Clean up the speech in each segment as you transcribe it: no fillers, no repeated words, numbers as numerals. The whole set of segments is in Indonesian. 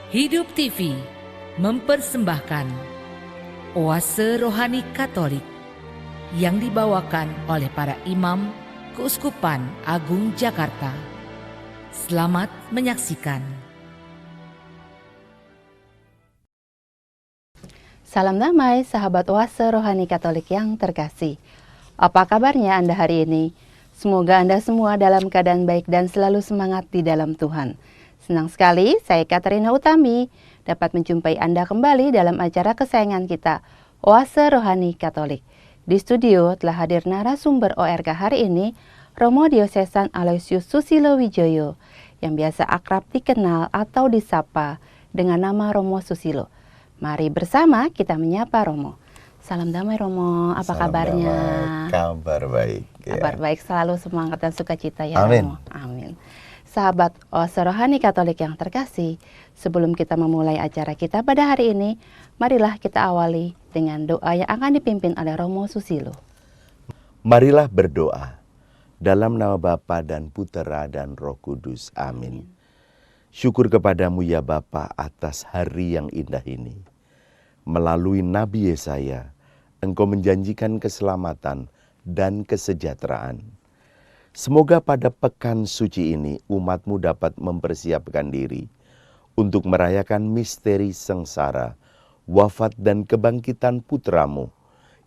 Hidup TV mempersembahkan Oase Rohani Katolik yang dibawakan oleh para imam Keuskupan Agung Jakarta. Selamat menyaksikan. Salam damai sahabat Oase Rohani Katolik yang terkasih. Apa kabarnya Anda hari ini? Semoga Anda semua dalam keadaan baik dan selalu semangat di dalam Tuhan. Senang sekali saya Katarina Utami dapat menjumpai Anda kembali dalam acara kesayangan kita, Oase Rohani Katolik. Di studio telah hadir narasumber ORK hari ini, Romo Diosesan Aloysius Susilo Wijoyo, yang biasa akrab dikenal atau disapa dengan nama Romo Susilo. Mari bersama kita menyapa Romo. Salam damai Romo, apa Salam kabarnya? Damai, kabar baik. Kabar baik, selalu semangat dan sukacita ya Amin. Romo. Amin. Sahabat Oase Rohani Katolik yang terkasih, sebelum kita memulai acara kita pada hari ini, marilah kita awali dengan doa yang akan dipimpin oleh Romo Susilo. Marilah berdoa dalam nama Bapa dan Putera dan Roh Kudus. Amin. Syukur kepadamu ya Bapa atas hari yang indah ini. Melalui Nabi Yesaya, Engkau menjanjikan keselamatan dan kesejahteraan. Semoga pada pekan suci ini umat-Mu dapat mempersiapkan diri untuk merayakan misteri sengsara, wafat dan kebangkitan putra-Mu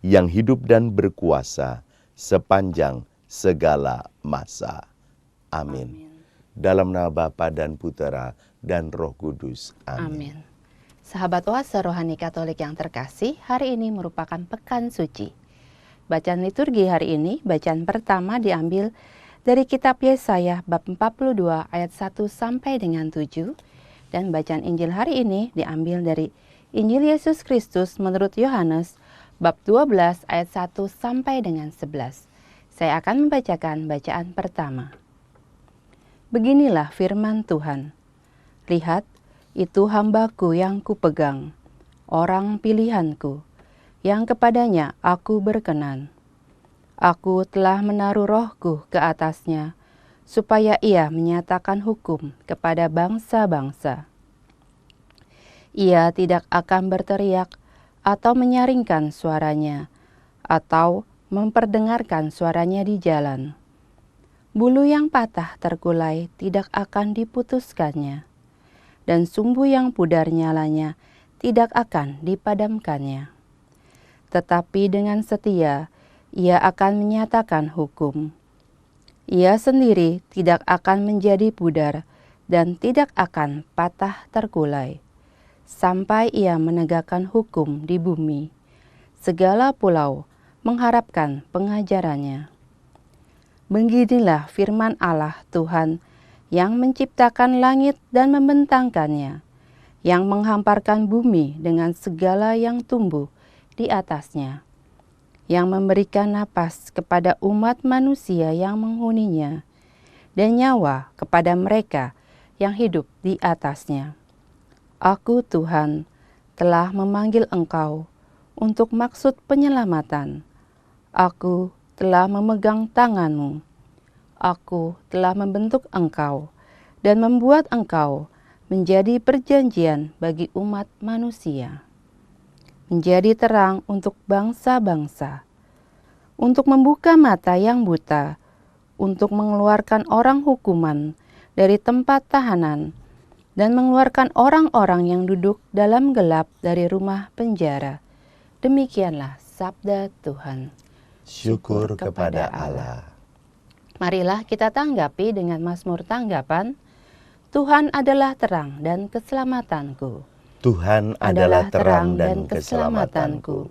yang hidup dan berkuasa sepanjang segala masa. Amin. Dalam nama Bapa dan Putera dan Roh Kudus. Amin. Amin. Sahabat Oase Rohani Katolik yang terkasih, hari ini merupakan pekan suci. Bacaan liturgi hari ini, bacaan pertama diambil dari kitab Yesaya bab 42 ayat 1 sampai dengan 7, dan bacaan Injil hari ini diambil dari Injil Yesus Kristus menurut Yohanes bab 12 ayat 1 sampai dengan 11. Saya akan membacakan bacaan pertama. Beginilah firman Tuhan. Lihat, itu hamba-Ku yang kupegang, orang pilihan-Ku, yang kepadanya Aku berkenan. Aku telah menaruh Roh-Ku ke atasnya, supaya ia menyatakan hukum kepada bangsa-bangsa. Ia tidak akan berteriak atau menyaringkan suaranya, atau memperdengarkan suaranya di jalan. Bulu yang patah terkulai tidak akan diputuskannya, dan sumbu yang pudar nyalanya tidak akan dipadamkannya. Tetapi dengan setia, ia akan menyatakan hukum. Ia sendiri tidak akan menjadi pudar dan tidak akan patah terkulai, sampai ia menegakkan hukum di bumi. Segala pulau mengharapkan pengajarannya. Beginilah firman Allah Tuhan yang menciptakan langit dan membentangkannya, yang menghamparkan bumi dengan segala yang tumbuh di atasnya, yang memberikan napas kepada umat manusia yang menghuninya, dan nyawa kepada mereka yang hidup di atasnya. Aku Tuhan telah memanggil engkau untuk maksud penyelamatan. Aku telah memegang tanganmu. Aku telah membentuk engkau dan membuat engkau menjadi perjanjian bagi umat manusia, menjadi terang untuk bangsa-bangsa, untuk membuka mata yang buta, untuk mengeluarkan orang hukuman dari tempat tahanan, dan mengeluarkan orang-orang yang duduk dalam gelap dari rumah penjara. Demikianlah sabda Tuhan. Syukur kepada Allah. Marilah kita tanggapi dengan Mazmur tanggapan, Tuhan adalah terang dan keselamatanku. Tuhan adalah terang dan keselamatanku.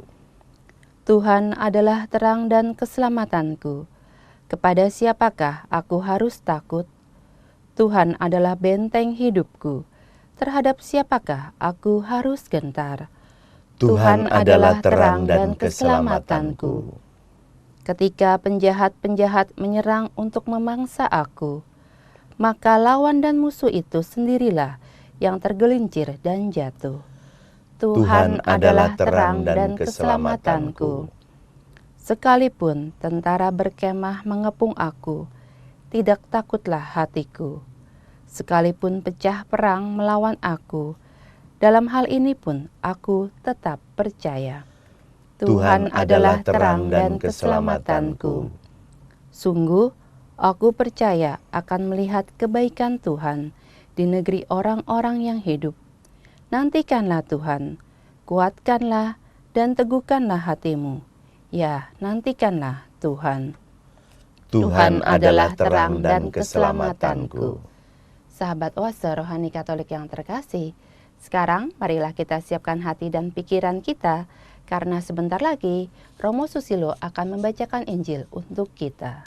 Tuhan adalah terang dan keselamatanku. Kepada siapakah aku harus takut? Tuhan adalah benteng hidupku. Terhadap siapakah aku harus gentar? Tuhan adalah terang dan keselamatanku. Ketika penjahat-penjahat menyerang untuk memangsa aku, maka lawan dan musuh itu sendirilah yang tergelincir dan jatuh. Tuhan adalah terang dan keselamatanku. Sekalipun tentara berkemah mengepung aku, tidak takutlah hatiku. Sekalipun pecah perang melawan aku, Dalam hal ini pun aku tetap percaya. Tuhan adalah terang dan keselamatanku. Sungguh, aku percaya akan melihat kebaikan Tuhan di negeri orang-orang yang hidup. Nantikanlah Tuhan, kuatkanlah dan teguhkanlah hatimu. Ya, nantikanlah Tuhan. Tuhan adalah terang dan keselamatanku. Sahabat Oase Rohani Katolik yang terkasih, sekarang marilah kita siapkan hati dan pikiran kita, karena sebentar lagi Romo Susilo akan membacakan Injil untuk kita.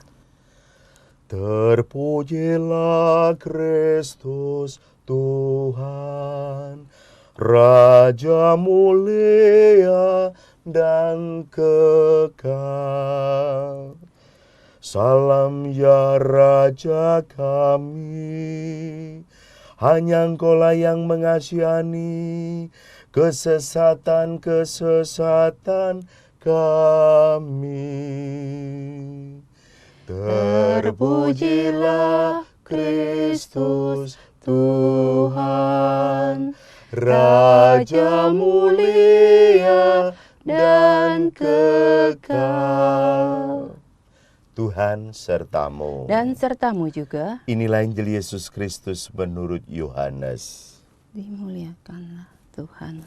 Terpujilah Kristus Tuhan, Raja mulia dan kekal. Salam ya Raja kami, hanya Engkaulah yang mengasihani kesesatan-kesesatan kami. Terpujilah Kristus Tuhan, Raja mulia dan kekal. Tuhan sertamu. Dan sertamu juga. Inilah Injil Yesus Kristus menurut Yohanes. Dimuliakanlah Tuhan.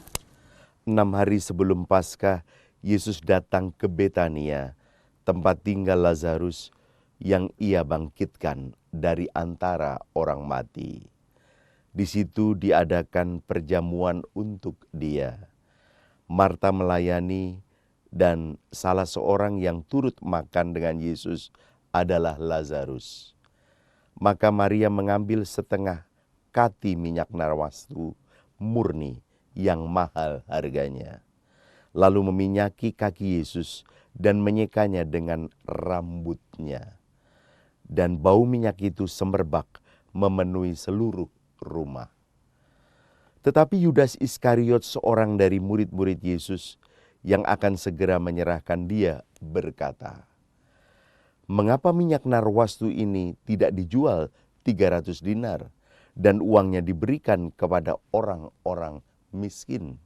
6 hari sebelum Paskah, Yesus datang ke Betania, tempat tinggal Lazarus yang ia bangkitkan dari antara orang mati. Di situ diadakan perjamuan untuk dia. Marta melayani, dan salah seorang yang turut makan dengan Yesus adalah Lazarus. Maka Maria mengambil setengah kati minyak narwastu murni yang mahal harganya, lalu meminyaki kaki Yesus dan menyekanya dengan rambutnya. Dan bau minyak itu semerbak memenuhi seluruh rumah. Tetapi Yudas Iskariot, seorang dari murid-murid Yesus yang akan segera menyerahkan dia, berkata, "Mengapa minyak narwastu ini tidak dijual 300 dinar dan uangnya diberikan kepada orang-orang miskin?"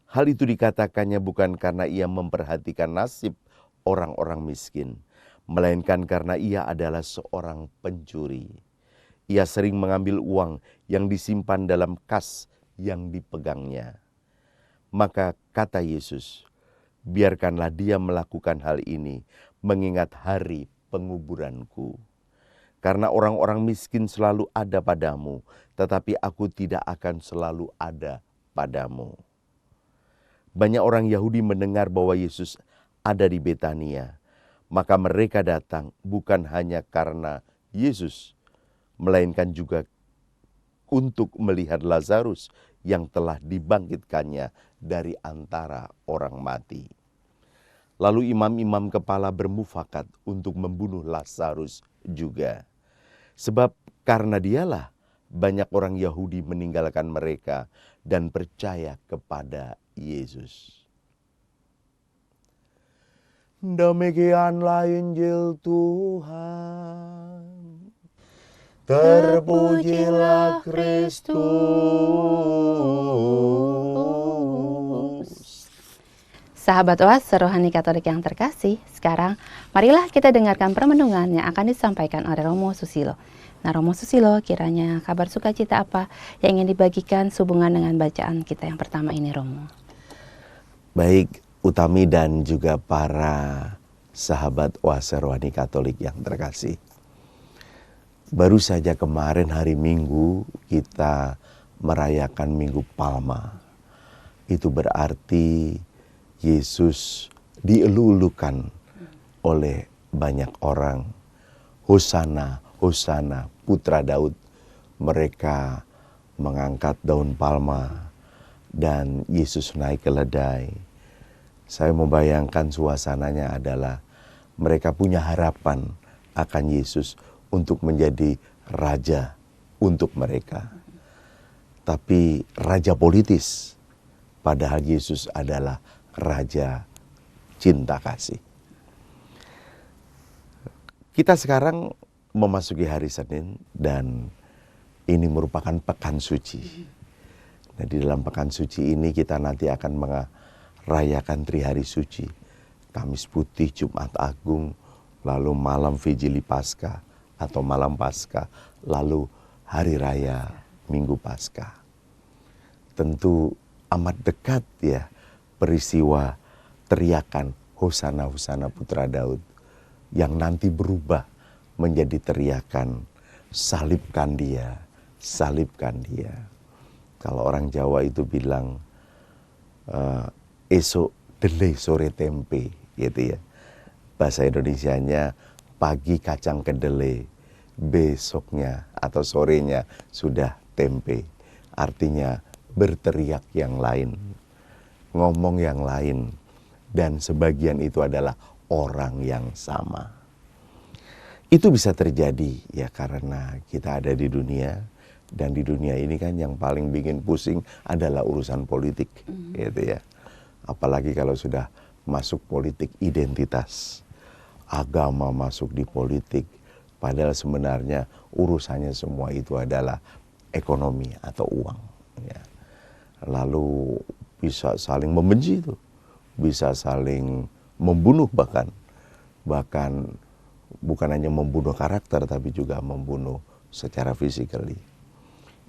Hal itu dikatakannya bukan karena ia memperhatikan nasib orang-orang miskin, melainkan karena ia adalah seorang pencuri. Ia sering mengambil uang yang disimpan dalam kas yang dipegangnya. Maka kata Yesus, "Biarkanlah dia melakukan hal ini mengingat hari penguburanku. Karena orang-orang miskin selalu ada padamu, tetapi aku tidak akan selalu ada padamu." Banyak orang Yahudi mendengar bahwa Yesus ada di Betania. Maka mereka datang bukan hanya karena Yesus, melainkan juga untuk melihat Lazarus yang telah dibangkitkannya dari antara orang mati. Lalu imam-imam kepala bermufakat untuk membunuh Lazarus juga. Sebab karena dialah banyak orang Yahudi meninggalkan mereka dan percaya kepada Yesus. Demikianlah Injil Tuhan. Terpujilah Kristus. Sahabat Oase Rohani Katolik yang terkasih, sekarang marilah kita dengarkan permenungan yang akan disampaikan oleh Romo Susilo. Nah, Romo Susilo, kiranya kabar sukacita apa yang ingin dibagikan sehubungan dengan bacaan kita yang pertama ini, Romo? Baik, Utami dan juga para sahabat Oase Rohani Katolik yang terkasih. Baru saja kemarin hari Minggu kita merayakan Minggu Palma. Itu berarti Yesus dielulukan oleh banyak orang. Hosana, Hosana, Putra Daud. Mereka mengangkat daun palma dan Yesus naik keledai. Saya membayangkan suasananya adalah mereka punya harapan akan Yesus untuk menjadi raja untuk mereka. Tapi raja politis, padahal Yesus adalah raja cinta kasih. Kita sekarang memasuki hari Senin dan ini merupakan pekan suci. Nah, di dalam pekan suci ini kita nanti akan merayakan Trihari Suci. Kamis Putih, Jumat Agung, lalu malam Vigili Paskah atau malam Paskah, lalu Hari Raya Minggu Paskah. Tentu amat dekat ya peristiwa teriakan Hosana Hosana Putra Daud yang nanti berubah menjadi teriakan salibkan dia, salibkan dia. Kalau orang Jawa itu bilang esok dele sore tempe gitu ya. Bahasa Indonesianya pagi kacang kedelai, besoknya atau sorenya sudah tempe. Artinya berteriak yang lain, ngomong yang lain, dan sebagian itu adalah orang yang sama. Itu bisa terjadi ya karena kita ada di dunia, dan di dunia ini kan yang paling bikin pusing adalah urusan politik gitu ya. Apalagi kalau sudah masuk politik identitas, agama masuk di politik, padahal sebenarnya urusannya semua itu adalah ekonomi atau uang ya. Lalu bisa saling membenci itu, bisa saling membunuh bahkan bukan hanya membunuh karakter tapi juga membunuh secara physically.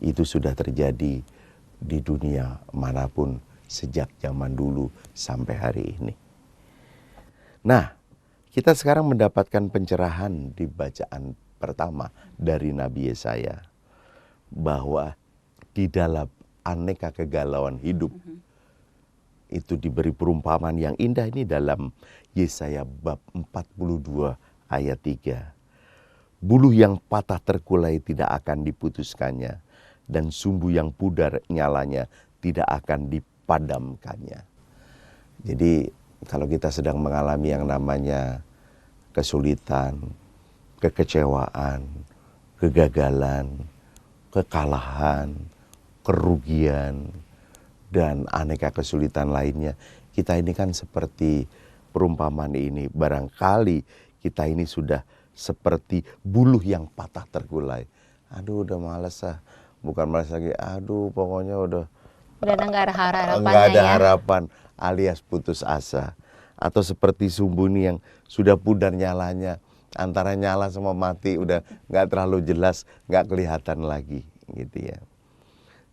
Itu sudah terjadi di dunia manapun sejak zaman dulu sampai hari ini. Nah, kita sekarang mendapatkan pencerahan di bacaan pertama dari Nabi Yesaya bahwa di dalam aneka kegalauan hidup itu diberi perumpamaan yang indah ini dalam Yesaya bab 42 ayat 3. Buluh yang patah terkulai tidak akan diputuskannya, dan sumbu yang pudar nyalanya tidak akan dipadamkannya. Jadi kalau kita sedang mengalami yang namanya kesulitan, kekecewaan, kegagalan, kekalahan, kerugian, dan aneka kesulitan lainnya, kita ini kan seperti perumpamaan ini. Barangkali kita ini sudah seperti buluh yang patah terkulai. Aduh udah males ah, bukan males lagi, aduh pokoknya udah nggak ada harapan, nggak ada ya. harapan alias putus asa. Atau seperti sumbu ini yang sudah pudar nyalanya, antara nyala sama mati udah nggak terlalu jelas, nggak kelihatan lagi gitu ya.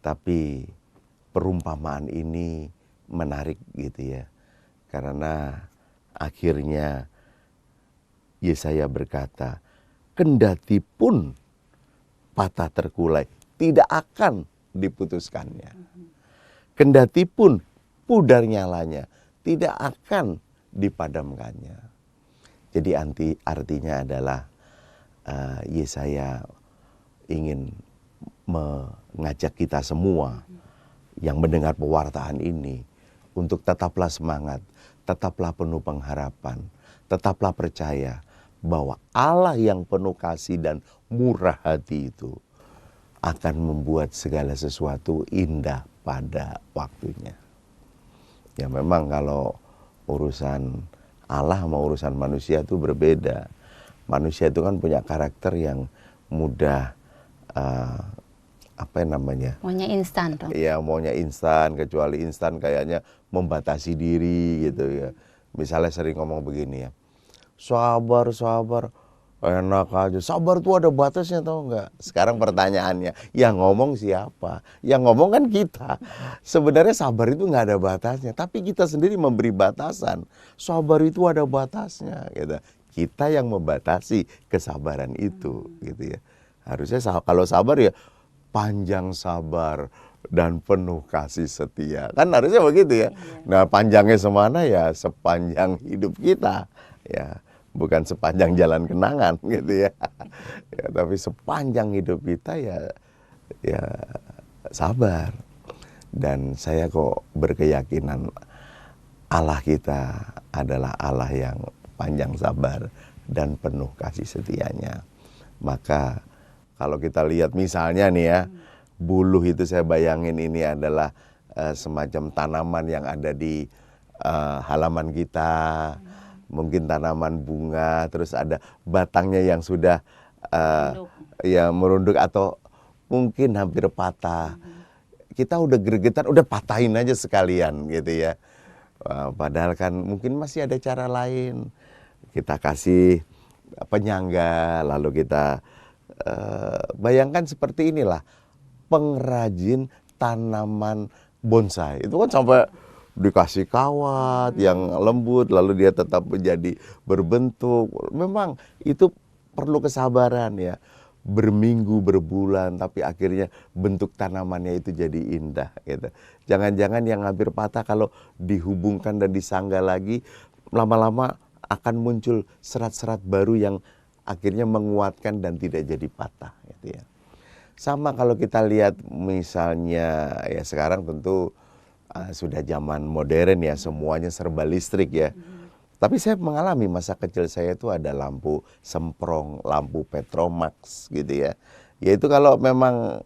Tapi perumpamaan ini menarik gitu ya, karena akhirnya Yesaya berkata, kendati pun patah terkulai tidak akan diputuskannya. Kendati pun pudar nyalanya tidak akan dipadamkannya. Jadi artinya adalah Yesaya ingin mengajak kita semua yang mendengar pewartaan ini untuk tetaplah semangat, tetaplah penuh pengharapan, tetaplah percaya bahwa Allah yang penuh kasih dan murah hati itu akan membuat segala sesuatu indah pada waktunya. Ya memang kalau urusan Allah sama urusan manusia itu berbeda. Manusia itu kan punya karakter yang mudah maunya instan. Iya, maunya instan, kecuali instan kayaknya membatasi diri gitu ya. Misalnya sering ngomong begini ya, sabar, enak aja. Sabar tuh ada batasnya tau nggak? Sekarang pertanyaannya, yang ngomong siapa? Yang ngomong kan kita. Sebenarnya sabar itu nggak ada batasnya, tapi kita sendiri memberi batasan. Sabar itu ada batasnya gitu. Kita yang membatasi kesabaran itu gitu ya. Harusnya kalau sabar ya panjang sabar dan penuh kasih setia. Kan harusnya begitu ya. Nah, panjangnya semana ya sepanjang hidup kita. Ya, bukan sepanjang jalan kenangan gitu ya. Ya, tapi sepanjang hidup kita ya sabar. Dan saya kok berkeyakinan Allah kita adalah Allah yang panjang sabar dan penuh kasih setianya. Maka kalau kita lihat misalnya nih ya, buluh itu saya bayangin ini adalah semacam tanaman yang ada di halaman kita. Mungkin tanaman bunga, terus ada batangnya yang sudah ya merunduk atau mungkin hampir patah. kita udah gregetan, udah patahin aja sekalian gitu ya. Padahal kan mungkin masih ada cara lain. Kita kasih penyangga, lalu kita bayangkan seperti inilah pengrajin tanaman bonsai. Itu kan sampai dikasih kawat yang lembut, lalu dia tetap menjadi berbentuk. Memang itu perlu kesabaran ya. Berminggu, berbulan, tapi akhirnya bentuk tanamannya itu jadi indah gitu. Jangan-jangan yang hampir patah kalau dihubungkan dan disangga lagi, lama-lama akan muncul serat-serat baru yang akhirnya menguatkan dan tidak jadi patah gitu ya. Sama kalau kita lihat misalnya ya sekarang tentu sudah zaman modern ya, semuanya serba listrik ya. Tapi saya mengalami masa kecil saya itu ada lampu semprong, lampu Petromax gitu ya. Yaitu kalau memang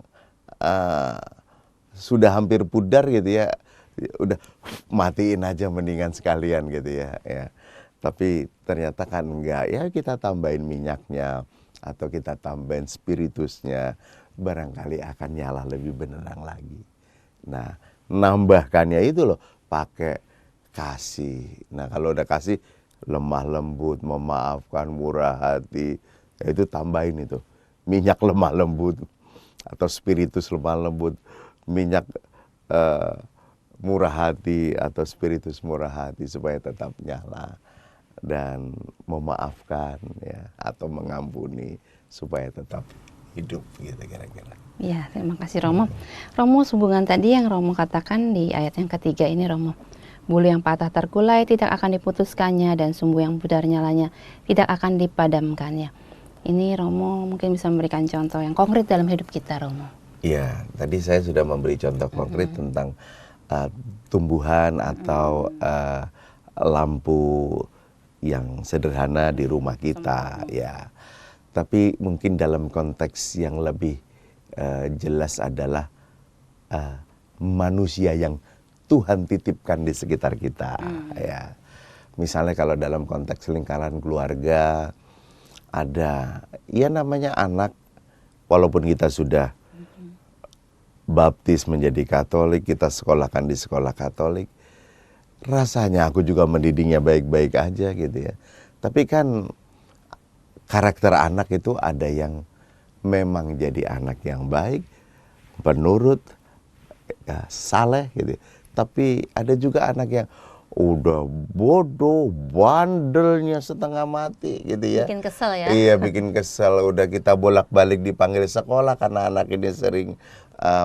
sudah hampir pudar gitu ya, udah matiin aja mendingan sekalian gitu ya. Tapi ternyata kan enggak, ya kita tambahin minyaknya atau kita tambahin spiritusnya, barangkali akan nyala lebih benerang lagi. Nah, nambahkannya itu loh, pakai kasih. Nah kalau udah kasih, lemah lembut, memaafkan, murah hati, ya itu tambahin itu minyak lemah lembut atau spiritus lemah lembut, minyak murah hati atau spiritus murah hati supaya tetap nyala dan memaafkan ya atau mengampuni supaya tetap hidup gitu kira-kira. Ya, terima kasih Romo. Romo, hubungan tadi yang Romo katakan di ayat yang ketiga ini Romo. Bulu yang patah terkulai tidak akan diputuskannya dan sumbu yang pudar nyalanya tidak akan dipadamkannya. Ini Romo mungkin bisa memberikan contoh yang konkret dalam hidup kita, Romo. Iya, tadi saya sudah memberi contoh konkret tentang tumbuhan atau lampu yang sederhana di rumah kita, ya. Tapi mungkin dalam konteks yang lebih jelas adalah manusia yang Tuhan titipkan di sekitar kita, ya. Misalnya kalau dalam konteks lingkaran keluarga ada, ya namanya anak, walaupun kita sudah baptis menjadi Katolik, kita sekolahkan di sekolah Katolik, rasanya aku juga mendidiknya baik-baik aja gitu ya. Tapi kan karakter anak itu ada yang memang jadi anak yang baik, penurut, ya, saleh gitu. Tapi ada juga anak yang udah bodoh, bandelnya setengah mati gitu ya. Bikin kesel ya. Iya, bikin kesel. Udah kita bolak-balik dipanggil sekolah karena anak ini sering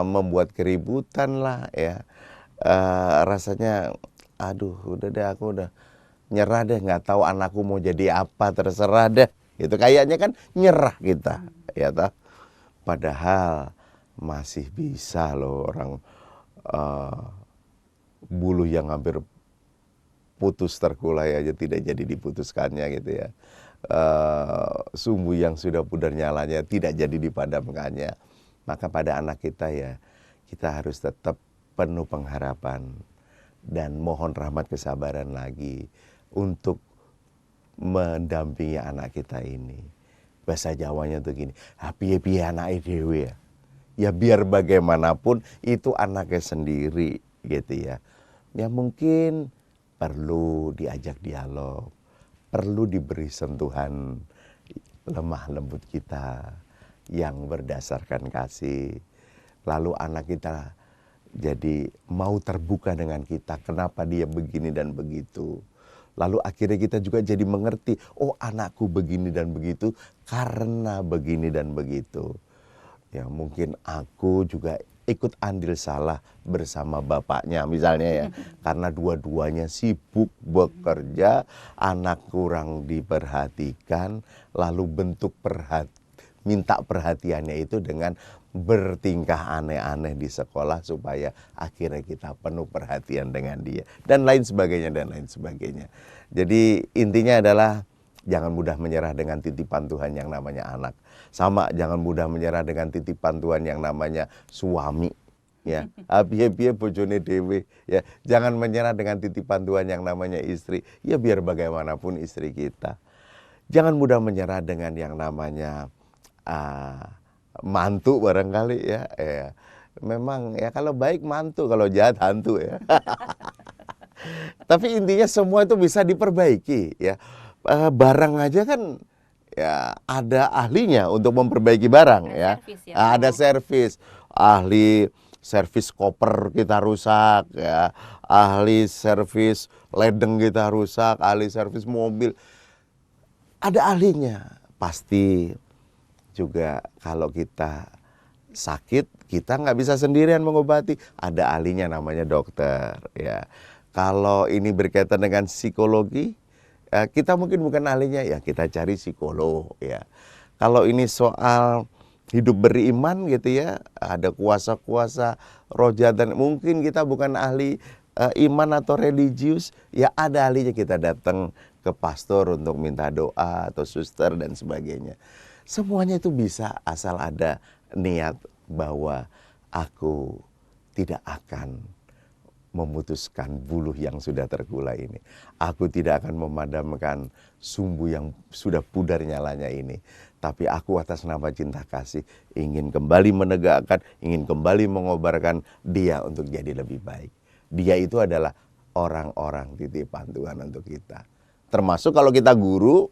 membuat keributan lah ya. Rasanya aduh udah deh, aku udah nyerah deh, nggak tahu anakku mau jadi apa, terserah deh. Itu kayaknya kan nyerah kita, ya toh. Padahal masih bisa loh orang bulu yang hampir putus terkulai aja tidak jadi diputuskannya gitu ya. Sumbu yang sudah pudar nyalanya tidak jadi dipadamkannya. Maka pada anak kita ya, kita harus tetap penuh pengharapan dan mohon rahmat kesabaran lagi untuk mendampingi anak kita ini. Bahasa Jawanya tuh gini, piye-piye anake dhewe ya. Ya biar bagaimanapun itu anaknya sendiri gitu ya. Ya mungkin perlu diajak dialog, perlu diberi sentuhan lemah lembut kita yang berdasarkan kasih. Lalu anak kita jadi mau terbuka dengan kita, kenapa dia begini dan begitu. Lalu akhirnya kita juga jadi mengerti, oh anakku begini dan begitu karena begini dan begitu. Ya mungkin aku juga ikut andil salah bersama bapaknya misalnya ya. Karena dua-duanya sibuk bekerja, anak kurang diperhatikan, lalu bentuk minta perhatiannya itu dengan bertingkah aneh-aneh di sekolah supaya akhirnya kita penuh perhatian dengan dia. Dan lain sebagainya, dan lain sebagainya. Jadi intinya adalah jangan mudah menyerah dengan titipan Tuhan yang namanya anak. Sama jangan mudah menyerah dengan titipan Tuhan yang namanya suami. Ya, piye-piye bojone dhewe. Ya, jangan menyerah dengan titipan Tuhan yang namanya istri. Ya biar bagaimanapun istri kita. Jangan mudah menyerah dengan yang namanya mantu barangkali ya. memang ya kalau baik mantu, kalau jahat hantu ya. Tapi intinya semua itu bisa diperbaiki ya. Barang aja kan ya ada ahlinya untuk memperbaiki barang ya. servis ya, Ada servis, ahli servis koper kita rusak ya, ahli servis ledeng kita rusak, ahli servis mobil. Ada ahlinya. Pasti juga kalau kita sakit, kita nggak bisa sendirian mengobati. Ada ahlinya namanya dokter ya. Kalau ini berkaitan dengan psikologi, kita mungkin bukan ahlinya, ya kita cari psikolog ya. Kalau ini soal hidup beriman gitu ya, ada kuasa-kuasa roh jahat, dan mungkin kita bukan ahli iman atau religius, ya ada ahlinya, kita datang ke pastor untuk minta doa atau suster dan sebagainya. Semuanya itu bisa asal ada niat bahwa aku tidak akan memutuskan buluh yang sudah terkulai ini. Aku tidak akan memadamkan sumbu yang sudah pudar nyalanya ini. Tapi aku atas nama cinta kasih ingin kembali menegakkan, ingin kembali mengobarkan dia untuk jadi lebih baik. Dia itu adalah orang-orang titipan Tuhan untuk kita. Termasuk kalau kita guru,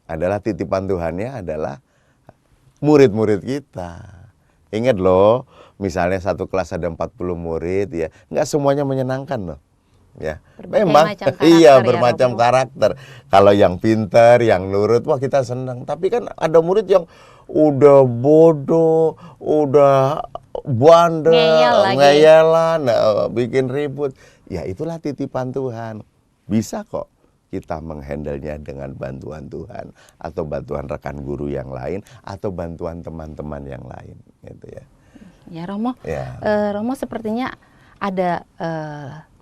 adalah titipan Tuhannya adalah murid-murid kita. Ingat loh, misalnya satu kelas ada 40 murid ya, nggak semuanya menyenangkan loh. Ya, memang iya bermacam karakter. Kalau yang pintar, yang nurut, wah kita senang. Tapi kan ada murid yang udah bodoh, udah bandel, ngeyelan, bikin ribut. Ya itulah titipan Tuhan. Bisa kok kita menghandlenya dengan bantuan Tuhan, atau bantuan rekan guru yang lain, atau bantuan teman-teman yang lain, gitu ya. Ya Romo, Ya. Romo sepertinya ada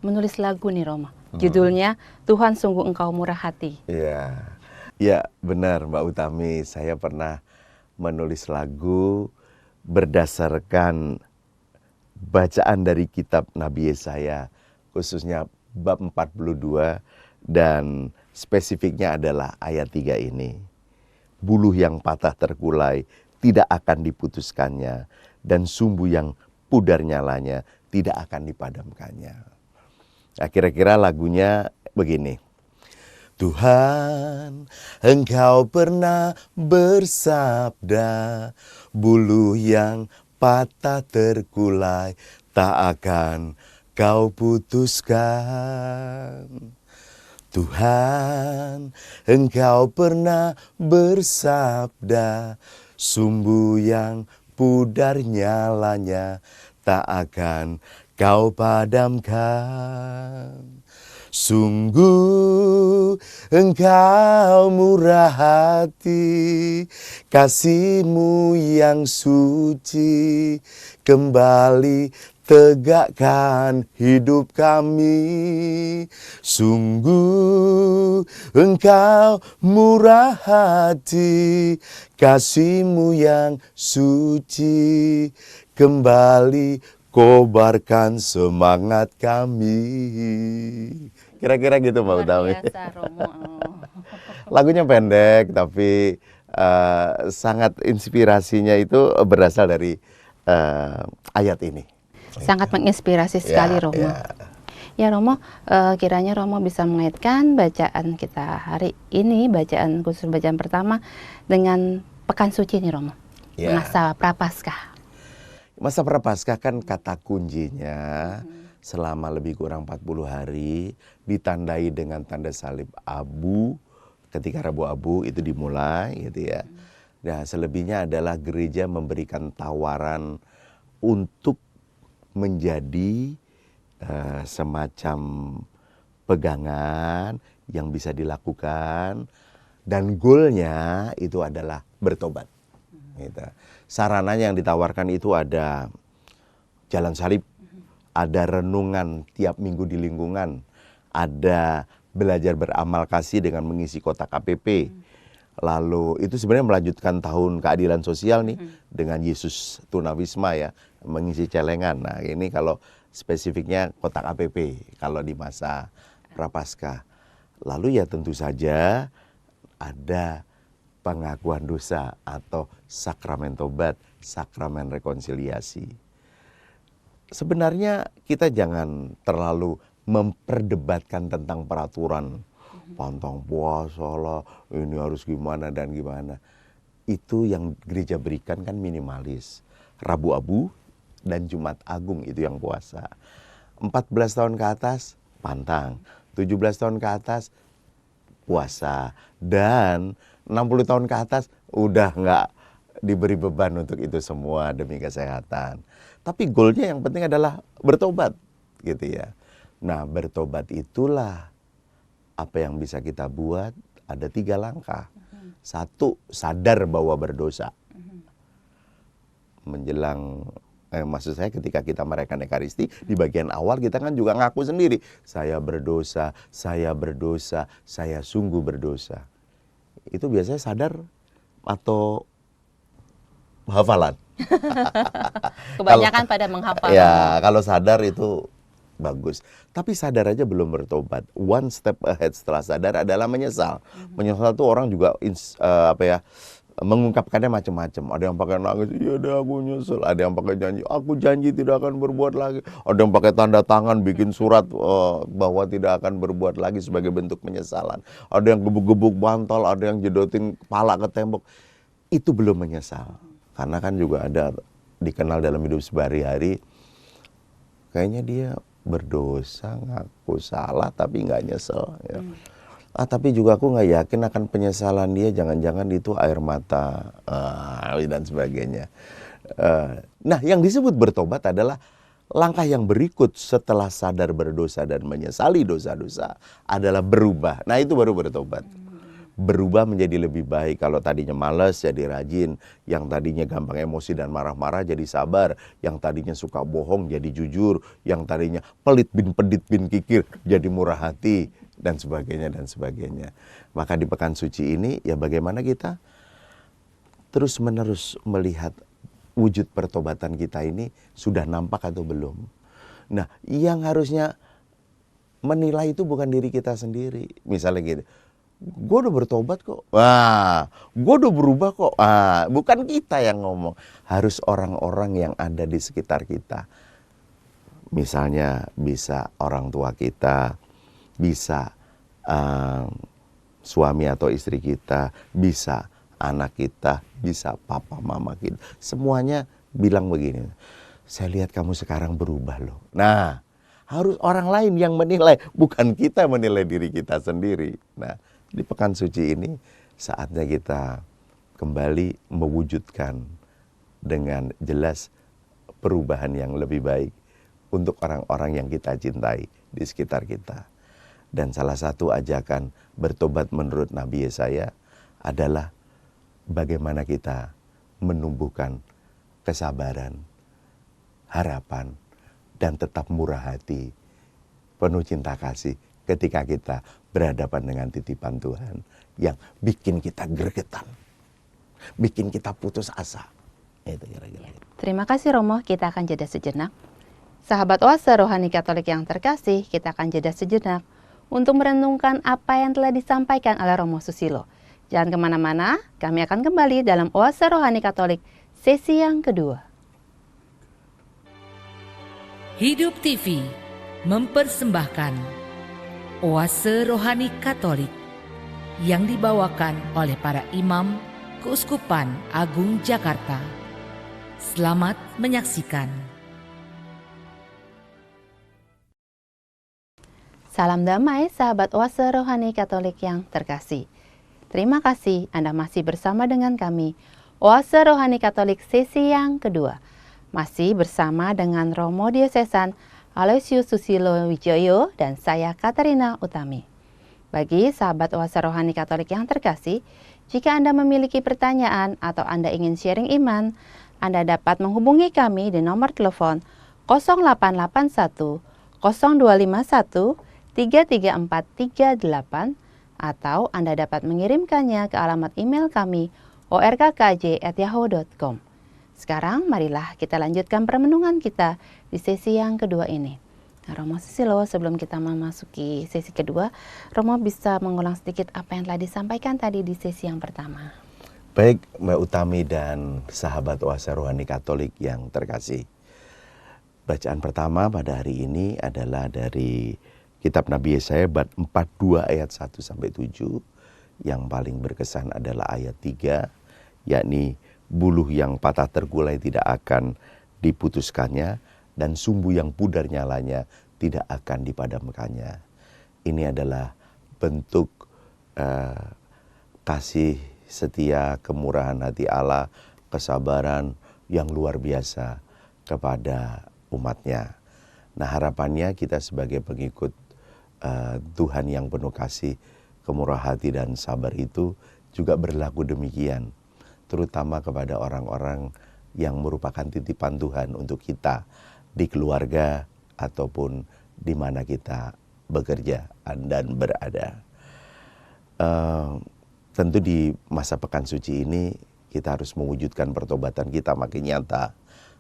menulis lagu nih Romo. Judulnya Tuhan Sungguh Engkau Murah Hati. Iya, ya benar Mbak Utami. Saya pernah menulis lagu berdasarkan bacaan dari kitab Nabi Yesaya, khususnya bab 42, dan spesifiknya adalah ayat 3 ini. Buluh yang patah terkulai tidak akan diputuskannya, dan sumbu yang pudar nyalanya tidak akan dipadamkannya. Nah, kira-kira lagunya begini. Tuhan, Engkau pernah bersabda, buluh yang patah terkulai tak akan Kau putuskan. Tuhan, Engkau pernah bersabda, sumbu yang pudar nyalanya tak akan Kau padamkan. Sungguh Engkau murah hati, kasih-Mu yang suci kembali tegakkan hidup kami. Sungguh Engkau murah hati, kasih-Mu yang suci kembali kobarkan semangat kami. Kira-kira gitu Mbak Utami. Lagunya pendek tapi sangat inspirasinya itu berasal dari ayat ini. Sangat menginspirasi sekali Romo. Ya Romo, kiranya Romo bisa mengaitkan bacaan kita hari ini, bacaan khusus bacaan pertama dengan Pekan Suci nih Romo. Masa Prapaskah. Masa Prapaskah kan kata kuncinya selama lebih kurang 40 hari ditandai dengan tanda salib abu. Ketika Rabu Abu itu dimulai gitu ya. Nah, selebihnya adalah gereja memberikan tawaran untuk menjadi semacam pegangan yang bisa dilakukan, dan goalnya itu adalah bertobat. Gitu. Sarananya yang ditawarkan itu ada jalan salib, ada renungan tiap minggu di lingkungan, ada belajar beramal kasih dengan mengisi kotak KPP. Lalu itu sebenarnya melanjutkan tahun keadilan sosial nih dengan Yesus Tunawisma ya, mengisi celengan. Nah ini kalau spesifiknya kotak KPP kalau di masa Prapaskah. Lalu ya tentu saja ada pengakuan dosa atau sakramen tobat, sakramen rekonsiliasi. sebenarnya kita jangan terlalu memperdebatkan tentang peraturan pantang puasa lah, ini harus gimana dan gimana. Itu yang gereja berikan kan minimalis. Rabu Abu dan Jumat Agung itu yang puasa. 14 tahun ke atas pantang, 17 tahun ke atas puasa, dan 60 tahun ke atas udah nggak diberi beban untuk itu semua demi kesehatan. Tapi goalnya yang penting adalah bertobat gitu ya. Nah, bertobat itulah apa yang bisa kita buat. Ada 3 langkah. 1, sadar bahwa berdosa. Menjelang maksud saya ketika kita merayakan Ekaristi, di bagian awal kita kan juga ngaku sendiri, saya berdosa, saya sungguh berdosa. Itu biasanya sadar atau hafalan? Kebanyakan pada menghafal. Ya, kalau sadar itu bagus. Tapi sadar aja belum bertobat. One step ahead setelah sadar adalah menyesal. Menyesal tuh orang juga mengungkapkannya macam-macam. Ada yang pakai nangis, iya deh aku nyesel. Ada yang pakai janji, aku janji tidak akan berbuat lagi. Ada yang pakai tanda tangan, bikin surat bahwa tidak akan berbuat lagi sebagai bentuk penyesalan. Ada yang gebuk-gebuk bantal, ada yang jedotin kepala ke tembok. Itu belum menyesal. Karena kan juga ada dikenal dalam hidup sehari-hari, kayaknya dia berdosa, ngaku salah tapi nggak nyesel. Ya. Tapi juga aku nggak yakin akan penyesalan dia, jangan-jangan itu air mata dan sebagainya. Nah, yang disebut bertobat adalah langkah yang berikut setelah sadar berdosa dan menyesali dosa-dosa adalah berubah. Nah, itu baru bertobat. Berubah menjadi lebih baik. Kalau tadinya malas jadi rajin, yang tadinya gampang emosi dan marah-marah jadi sabar, yang tadinya suka bohong jadi jujur, yang tadinya pelit bin pedit bin kikir jadi murah hati, dan sebagainya dan sebagainya. Maka di Pekan Suci ini ya bagaimana kita terus-menerus melihat wujud pertobatan kita ini sudah nampak atau belum. Nah, yang harusnya menilai itu bukan diri kita sendiri. Misalnya gitu, gue udah bertobat kok, gue udah berubah kok, bukan kita yang ngomong, harus orang-orang yang ada di sekitar kita. Misalnya bisa orang tua kita, bisa suami atau istri kita, bisa anak kita, bisa papa mama kita. Semuanya bilang begini, saya lihat kamu sekarang berubah loh. Nah, harus orang lain yang menilai, bukan kita menilai diri kita sendiri. Nah, di Pekan Suci ini saatnya kita kembali mewujudkan dengan jelas perubahan yang lebih baik untuk orang-orang yang kita cintai di sekitar kita. Dan salah satu ajakan bertobat menurut Nabi Yesaya adalah bagaimana kita menumbuhkan kesabaran, harapan, dan tetap murah hati, penuh cinta kasih ketika kita berhadapan dengan titipan Tuhan yang bikin kita gregetan, bikin kita putus asa. Itu kira-kira. Terima kasih Romo, kita akan jeda sejenak. Sahabat Oase Rohani Katolik yang terkasih, kita akan jeda sejenak untuk merenungkan apa yang telah disampaikan oleh Romo Susilo. Jangan kemana-mana, kami akan kembali dalam Oase Rohani Katolik sesi yang kedua. Hidup TV mempersembahkan Oase Rohani Katolik yang dibawakan oleh para imam Keuskupan Agung Jakarta. Selamat menyaksikan. Salam damai sahabat Oase Rohani Katolik yang terkasih. Terima kasih Anda masih bersama dengan kami, Oase Rohani Katolik sesi yang kedua. Masih bersama dengan Romo Diosesan Aloysius Susilo Wijoyo dan saya Katarina Utami. Bagi sahabat Oase Rohani Katolik yang terkasih, jika Anda memiliki pertanyaan atau Anda ingin sharing iman, Anda dapat menghubungi kami di nomor telepon 0881 0251 33438 atau Anda dapat mengirimkannya ke alamat email kami orkkj@yahoo.com. Sekarang marilah kita lanjutkan permenungan kita di sesi yang kedua ini. Nah, Romo Susilo, sebelum kita memasuki sesi kedua, Romo bisa mengulang sedikit apa yang telah disampaikan tadi di sesi yang pertama. Baik, Mbak Utami dan sahabat Oase Rohani Katolik yang terkasih. Bacaan pertama pada hari ini adalah dari kitab Nabi Yesaya bab 42 ayat 1 sampai 7. Yang paling berkesan adalah ayat 3, yakni buluh yang patah terkulai tidak akan diputuskannya dan sumbu yang pudar nyalanya tidak akan dipadamkannya. Ini adalah bentuk kasih setia, kemurahan hati Allah, kesabaran yang luar biasa kepada umatnya. Nah, harapannya kita sebagai pengikut Tuhan yang penuh kasih, kemurah hati dan sabar itu juga berlaku demikian, terutama kepada orang-orang yang merupakan titipan Tuhan untuk kita di keluarga ataupun di mana kita bekerja dan berada. Tentu di masa pekan suci ini kita harus mewujudkan pertobatan kita makin nyata.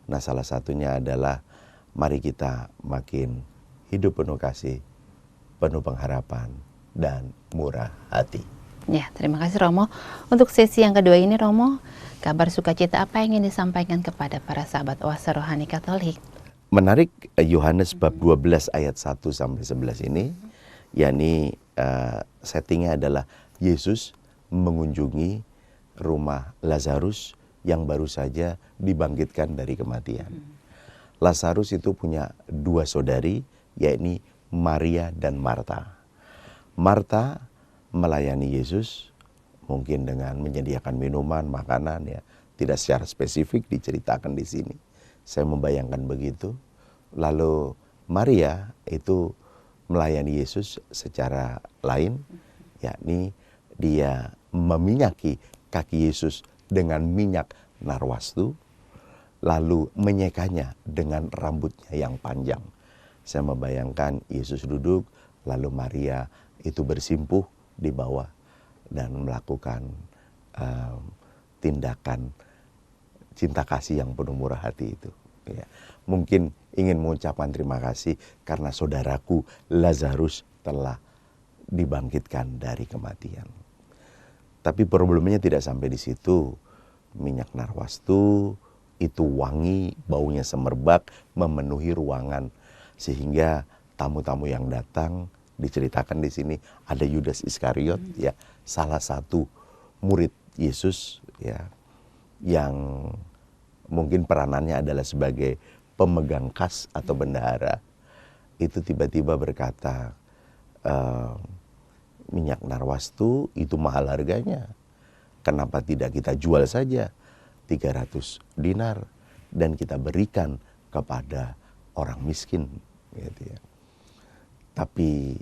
Nah, salah satunya adalah mari kita makin hidup penuh kasih, penuh pengharapan, dan murah hati. Ya, terima kasih Romo. Untuk sesi yang kedua ini Romo, kabar sukacita apa yang ingin disampaikan kepada para sahabat Oase Rohani Katolik? Menarik Yohanes bab 12 ayat 1 sampai 11 ini, yakni settingnya adalah Yesus mengunjungi rumah Lazarus yang baru saja dibangkitkan dari kematian. Lazarus itu punya dua saudari, yakni Maria dan Marta. Marta melayani Yesus mungkin dengan menyediakan minuman, makanan, ya, tidak secara spesifik diceritakan di sini. Saya membayangkan begitu. Lalu Maria itu melayani Yesus secara lain, yakni dia meminyaki kaki Yesus dengan minyak narwastu, lalu menyekanya dengan rambutnya yang panjang. Saya membayangkan Yesus duduk, lalu Maria itu bersimpuh di bawah dan melakukan tindakan cinta kasih yang penuh murah hati itu. Ya. Mungkin ingin mengucapkan terima kasih karena saudaraku Lazarus telah dibangkitkan dari kematian. Tapi problemnya tidak sampai di situ. Minyak narwastu itu wangi, baunya semerbak, memenuhi ruangan. Sehingga tamu-tamu yang datang, diceritakan di sini ada Yudas Iskariot, ya, salah satu murid Yesus, ya, yang mungkin peranannya adalah sebagai pemegang kas atau bendahara. Itu tiba-tiba berkata, minyak narwastu itu mahal harganya. Kenapa tidak kita jual saja 300 dinar dan kita berikan kepada orang miskin, gitu ya. Tapi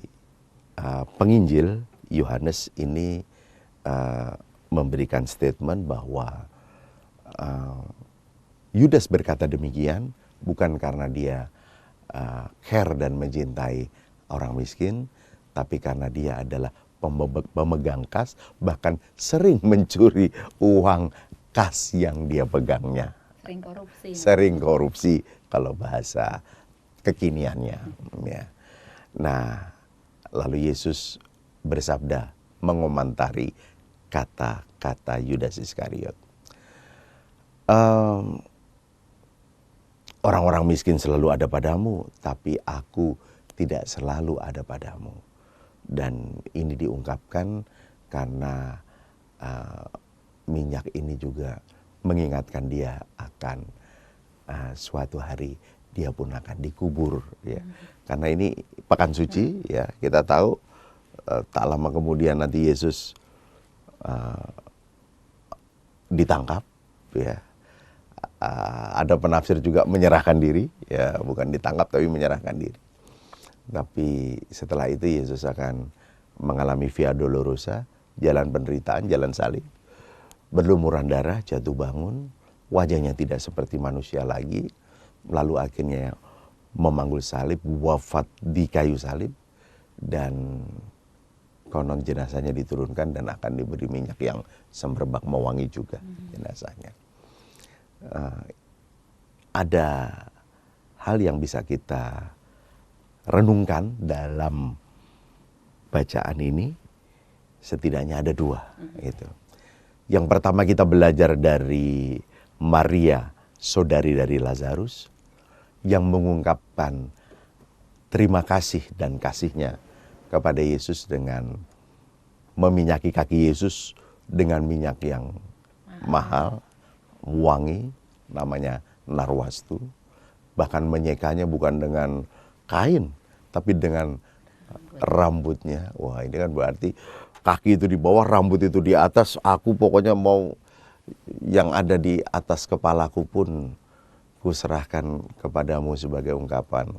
penginjil Yohanes ini memberikan statement bahwa Yudas berkata demikian bukan karena dia care dan mencintai orang miskin, tapi karena dia adalah pemegang kas, bahkan sering mencuri uang kas yang dia pegangnya. Sering korupsi. Sering korupsi kalau bahasa kekiniannya. Ya. Nah, lalu Yesus bersabda mengomentari kata-kata Yudas Iskariot. Orang-orang miskin selalu ada padamu, tapi aku tidak selalu ada padamu. Dan ini diungkapkan karena minyak ini juga mengingatkan dia akan suatu hari dia pun akan dikubur, ya. Karena ini pekan suci, ya, kita tahu tak lama kemudian nanti Yesus ditangkap, ya. Ada penafsir juga menyerahkan diri, ya, bukan ditangkap tapi menyerahkan diri. Tapi setelah itu Yesus akan mengalami Via Dolorosa, jalan penderitaan, jalan salib, berlumuran darah, jatuh bangun, wajahnya tidak seperti manusia lagi, lalu akhirnya memanggul salib, wafat di kayu salib, dan konon jenazahnya diturunkan dan akan diberi minyak yang semerbak mewangi juga jenazahnya. Ada hal yang bisa kita renungkan dalam bacaan ini, setidaknya ada dua. Gitu. Yang pertama kita belajar dari Maria, saudari dari Lazarus, yang mengungkapkan terima kasih dan kasihnya kepada Yesus dengan meminyaki kaki Yesus dengan minyak yang mahal, wangi, namanya narwastu. Bahkan menyekanya bukan dengan kain, tapi dengan rambutnya. Wah, ini kan berarti kaki itu di bawah, rambut itu di atas. Aku pokoknya mau yang ada di atas kepalaku pun kuserahkan kepadamu sebagai ungkapan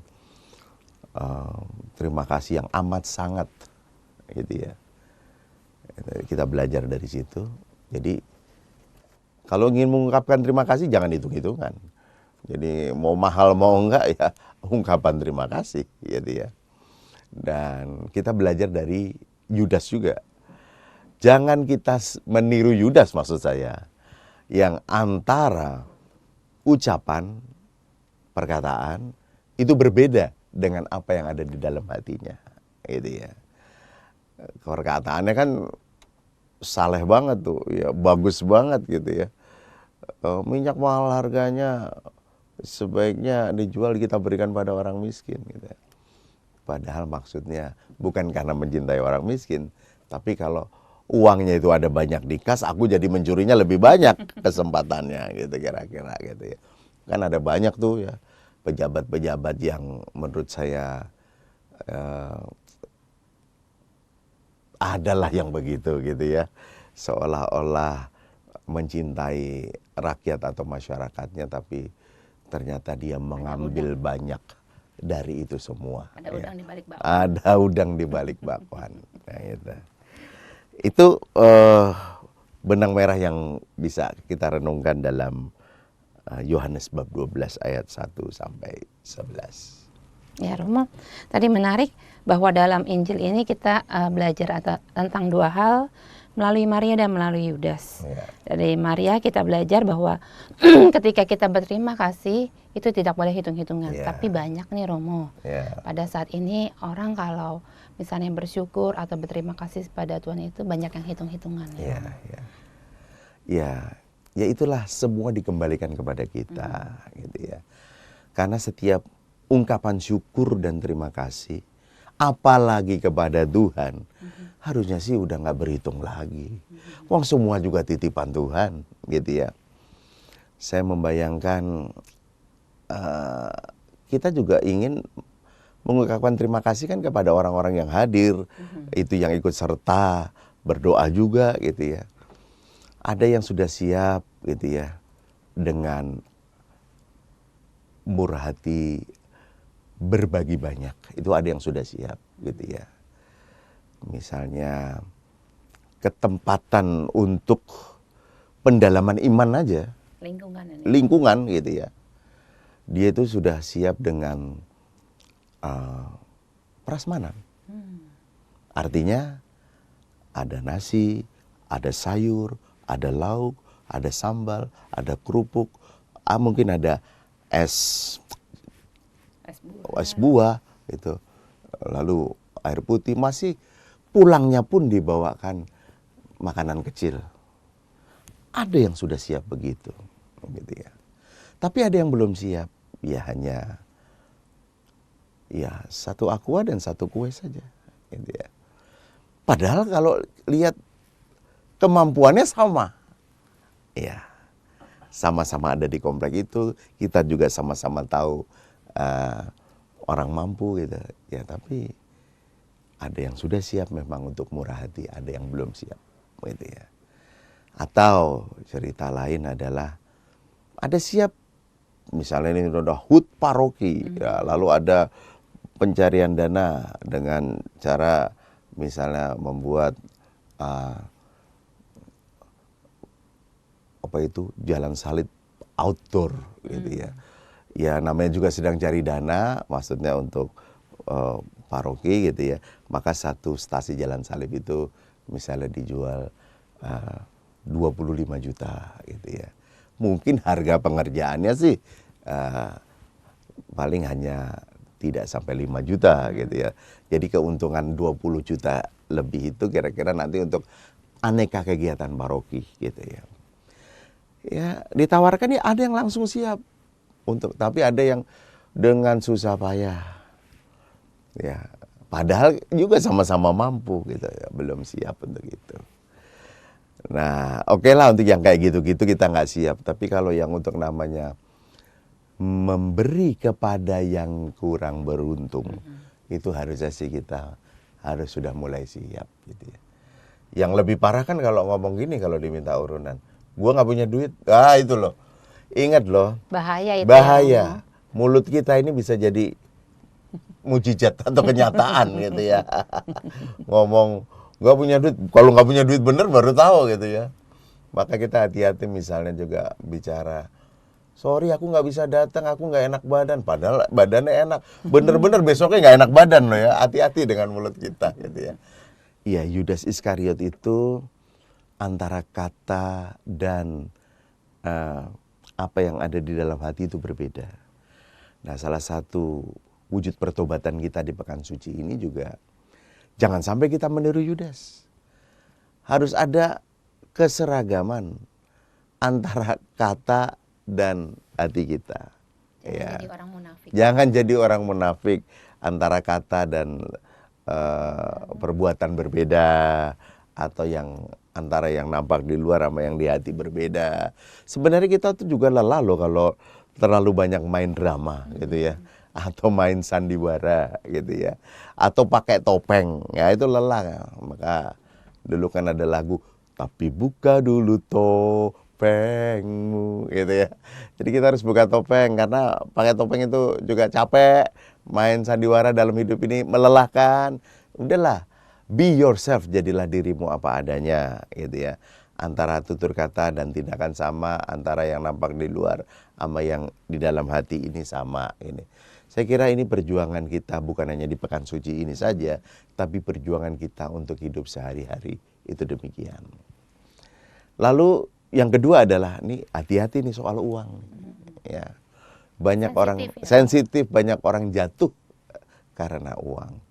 terima kasih yang amat sangat, gitu ya. Kita belajar dari situ. Jadi kalau ingin mengungkapkan terima kasih jangan hitung-hitungan. Jadi mau mahal mau enggak ya ungkapan terima kasih, gitu ya. Dan kita belajar dari Yudas juga. Jangan kita meniru Yudas, maksud saya, yang antara ucapan, perkataan itu berbeda dengan apa yang ada di dalam hatinya, gitu ya. Perkataannya kan saleh banget tuh, ya bagus banget gitu ya. Minyak mahal harganya, sebaiknya dijual kita berikan pada orang miskin, gitu. Padahal maksudnya bukan karena mencintai orang miskin, tapi kalau uangnya itu ada banyak di kas, aku jadi mencurinya lebih banyak kesempatannya, gitu kira-kira, gitu ya. Kan ada banyak tuh ya pejabat-pejabat yang menurut saya adalah yang begitu, gitu ya, seolah-olah mencintai rakyat atau masyarakatnya, tapi ternyata dia mengambil banyak dari itu semua. Ada udang di balik bakwan. Ada udang di balik bakwan. Nah, itu benang merah yang bisa kita renungkan dalam Yohanes bab 12 ayat 1 sampai 11. Ya, Romo, tadi menarik bahwa dalam Injil ini kita belajar tentang dua hal, melalui Maria dan melalui Yudas. Ya. Dari Maria kita belajar bahwa ketika kita berterima kasih itu tidak boleh hitung-hitungan, Ya. tapi banyak nih Romo. Ya. Pada saat ini orang kalau misalnya bersyukur atau berterima kasih pada Tuhan itu banyak yang hitung-hitungan. Ya, ya. Ya, ya itulah semua dikembalikan kepada kita, gitu ya. Karena setiap ungkapan syukur dan terima kasih, apalagi kepada Tuhan, harusnya sih udah nggak berhitung lagi. Wong semua juga titipan Tuhan, gitu ya. Saya membayangkan kita juga ingin mengungkapkan terima kasih kan kepada orang-orang yang hadir, itu yang ikut serta berdoa juga, gitu ya. Ada yang sudah siap, gitu ya, dengan murah hati berbagi banyak. Itu ada yang sudah siap, gitu ya. Misalnya ketempatan untuk pendalaman iman aja, lingkungan, gitu ya. Dia itu sudah siap dengan prasmanan. Artinya ada nasi, ada sayur, ada lauk, ada sambal, ada kerupuk, mungkin ada es buah, gitu. Lalu air putih, masih pulangnya pun dibawakan makanan kecil. Ada yang sudah siap begitu, gitu ya. Tapi ada yang belum siap, ya hanya satu aqua dan satu kue saja, gitu ya. Padahal kalau lihat kemampuannya sama, ya sama-sama ada di komplek itu, kita juga sama-sama tahu orang mampu, gitu ya. Tapi ada yang sudah siap memang untuk murah hati, ada yang belum siap, gitu ya. Atau cerita lain adalah ada siap, misalnya ini udah HUT paroki, ya, lalu ada pencarian dana dengan cara misalnya membuat jalan salib outdoor, gitu ya. Ya namanya juga sedang cari dana, maksudnya untuk paroki, gitu ya. Maka satu stasi jalan salib itu misalnya dijual 25 juta, gitu ya. Mungkin harga pengerjaannya sih paling hanya tidak sampai 5 juta, gitu ya. Jadi keuntungan 20 juta lebih itu kira-kira nanti untuk aneka kegiatan paroki, gitu ya. Ya ditawarkan, ya ada yang langsung siap untuk, tapi ada yang dengan susah payah. Ya, padahal juga sama-sama mampu gitu ya, belum siap untuk itu. Nah, oke lah untuk yang kayak gitu-gitu kita nggak siap. Tapi kalau yang untuk namanya memberi kepada yang kurang beruntung, itu harusnya sih kita harus sudah mulai siap gitu ya. Yang lebih parah kan kalau ngomong gini, kalau diminta urunan, gua nggak punya duit, itu loh. Ingat loh, Bahaya itu. bahaya. Mulut kita ini bisa jadi mujizat atau kenyataan gitu ya. Ngomong nggak punya duit, kalau nggak punya duit bener baru tahu gitu ya. Maka kita hati-hati misalnya juga bicara, sorry aku nggak bisa datang, aku nggak enak badan, padahal badannya enak. Bener-bener besoknya nggak enak badan loh ya. Hati-hati dengan mulut kita gitu ya. Iya, Yudas Iskariot itu antara kata dan apa yang ada di dalam hati itu berbeda. Nah, salah satu wujud pertobatan kita di Pekan Suci ini juga jangan sampai kita meniru Yudas. Harus ada keseragaman antara kata dan hati kita. Jangan jadi orang munafik. Jangan jadi orang munafik antara kata dan perbuatan berbeda, atau yang antara yang nampak di luar sama yang di hati berbeda. Sebenarnya kita tuh juga lelah loh kalau terlalu banyak main drama gitu ya, atau main sandiwara gitu ya, atau pakai topeng, ya itu lelah. Maka dulu kan ada lagu, tapi buka dulu topengmu gitu ya. Jadi kita harus buka topeng, karena pakai topeng itu juga capek. Main sandiwara dalam hidup ini melelahkan. Udahlah, be yourself, jadilah dirimu apa adanya gitu ya. Antara tutur kata dan tindakan sama, antara yang nampak di luar sama yang di dalam hati ini sama ini. Saya kira ini perjuangan kita bukan hanya di Pekan Suci ini saja, tapi perjuangan kita untuk hidup sehari-hari itu demikian. Lalu yang kedua adalah nih, hati-hati nih soal uang. Ya. Banyak orang sensitif, banyak orang jatuh karena uang.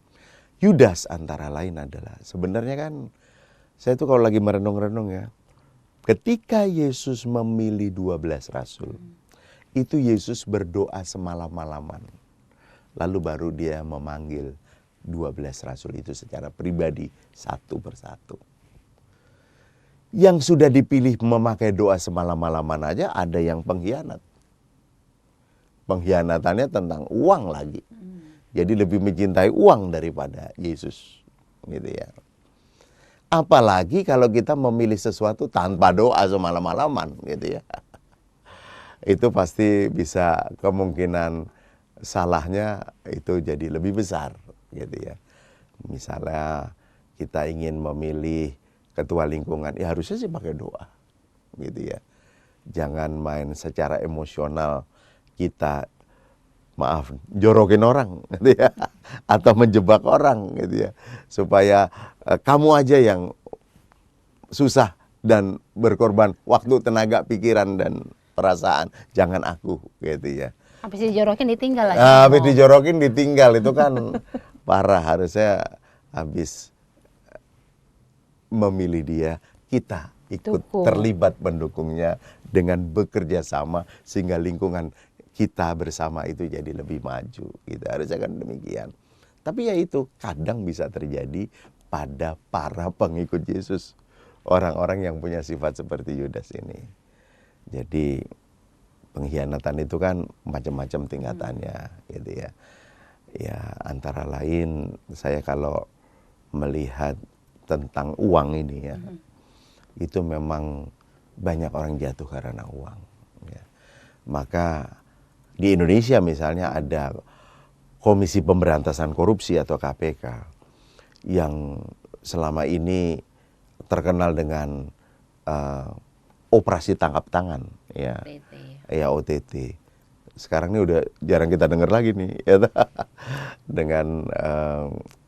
Yudas antara lain adalah, sebenarnya kan saya tuh kalau lagi merenung-renung ya, ketika Yesus memilih 12 rasul, itu Yesus berdoa semalam-malaman. Lalu baru dia memanggil 12 rasul itu secara pribadi satu persatu. Yang sudah dipilih memakai doa semalam-malaman aja ada yang pengkhianat. Pengkhianatannya tentang uang lagi. Jadi lebih mencintai uang daripada Yesus gitu ya. Apalagi kalau kita memilih sesuatu tanpa doa semalam-malaman gitu ya. Itu pasti bisa kemungkinan salahnya itu jadi lebih besar gitu ya. Misalnya kita ingin memilih ketua lingkungan, ya harusnya sih pakai doa gitu ya. Jangan main secara emosional kita, maaf, jorokin orang gitu ya, atau menjebak orang gitu ya, supaya kamu aja yang susah dan berkorban waktu, tenaga, pikiran dan perasaan, jangan aku gitu ya. Habis dijorokin ditinggal lagi. Habis dijorokin ditinggal, itu kan parah. Harusnya habis memilih dia, kita ikut terlibat mendukungnya dengan bekerja sama sehingga lingkungan kita bersama itu jadi lebih maju. Gitu. Harusnya kan demikian. Tapi ya itu kadang bisa terjadi pada para pengikut Yesus, orang-orang yang punya sifat seperti Yudas ini. Jadi pengkhianatan itu kan macam-macam tingkatannya, gitu ya. Ya antara lain saya kalau melihat tentang uang ini ya, itu memang banyak orang jatuh karena uang. Ya. Maka di Indonesia misalnya ada Komisi Pemberantasan Korupsi atau KPK yang selama ini terkenal dengan operasi tangkap tangan, ya, ya OTT. Sekarang ini udah jarang kita dengar lagi nih, ya, dengan